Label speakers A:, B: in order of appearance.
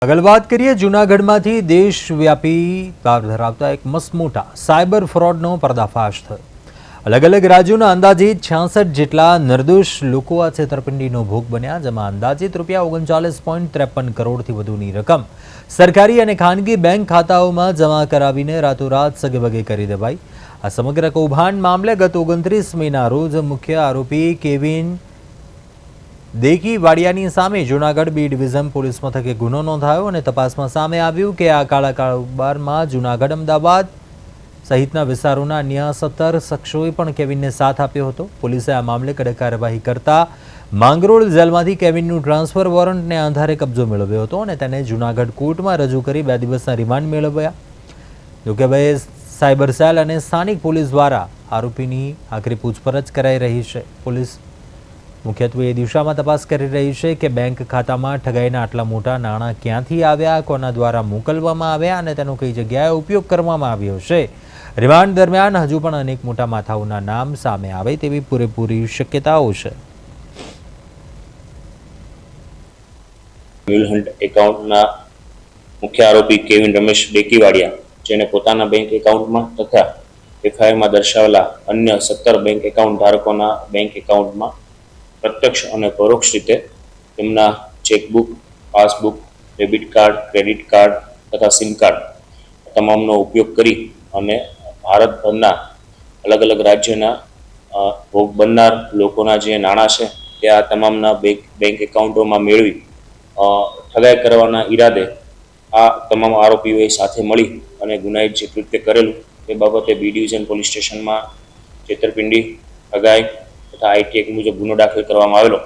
A: આગળ વાત કરીએ જૂનાગઢમાંથી દેશવ્યાપી ભાર ધરાવતા એક મસમોટા સાયબર ફ્રોડનો પર્દાફાશ થયો। અલગ અલગ રાજ્યોના અંદાજિત 66 જેટલા નિર્દોષ લોકો આ છેતરપિંડીનો ભોગ બન્યા, જેમાં અંદાજિત ₹39.53 કરોડથી વધુની રકમ સરકારી અને ખાનગી બેંક ખાતાઓમાં જમા કરાવીને રાતોરાત સગેવગે કરી દેવાઈ। આ સમગ્ર કૌભાંડ મામલે ગત 29 મેના રોજ મુખ્ય આરોપી કેવિન દેકીવાડિયાની સામે જૂનાગઢ બી ડિવિઝન પોલીસ મથકે ગુનો નોંધાયો અને તપાસમાં સામે આવ્યું કે આ કાળા કારોબારમાં જૂનાગઢ, અમદાવાદ સહિતના વિસ્તારોના અન્ય 17 શખ્સોએ પણ કેવિનને સાથ આપ્યો હતો। પોલીસે આ મામલે કડક કાર્યવાહી કરતા માંગરોળ જેલમાંથી કેવિનનું ટ્રાન્સફર વોરંટને આધારે કબજો મેળવ્યો હતો અને તેને જૂનાગઢ કોર્ટમાં રજૂ કરી 2 દિવસના રિમાન્ડ મેળવ્યા। જોકે હવે સાયબર સેલ અને સ્થાનિક પોલીસ દ્વારા આરોપીની આખરી પૂછપરછ કરાઈ રહી છે। પોલીસ મુખ્યત્વે એ દિશામાં તપાસ કરી રહી છે કે બેંક ખાતામાં ઠગાઈના આટલા મોટા નાણાં ક્યાંથી આવ્યા, કોના દ્વારા મોકલવામાં આવ્યા અને તેનો કઈ જગ્યાએ ઉપયોગ કરવામાં આવ્યો છે। રિમાન્ડ દરમિયાન હજુ પણ અનેક મોટા માથાઓના નામ સામે આવે તેવી પૂરેપૂરી શક્યતાઓ છે।
B: મ્યુલ હન્ટ એકાઉન્ટના મુખ્ય આરોપી કેવિન રમેશ ડેકીવાડિયા, જેને પોતાના બેંક એકાઉન્ટમાં તથા એફઆઈઆરમાં દર્શાવેલા અન્ય 17 બેંક એકાઉન્ટ ધારકોના બેંક એકાઉન્ટમાં પ્રત્યક્ષ અને પરોક્ષ રીતે તેમના chequebook, passbook, debit card, credit card તથા સિમ કાર્ડ તમામનો ઉપયોગ કરી અને ભારતભરના અલગ અલગ રાજ્યના ભોગ બનનાર લોકોના જે નાણાં છે તે આ તમામના બેંક એકાઉન્ટોમાં મેળવી ઠગાઈ કરવાના ઈરાદે આ તમામ આરોપીઓએ સાથે મળી અને ગુનાહિત જે કૃત્ય કરેલું તે બાબતે બી ડિવિઝન પોલીસ સ્ટેશનમાં છેતરપિંડી, ઠગાઈ તથા આઈટી એક્ટ મુજબ ગુનો દાખલ કરવામાં આવેલો।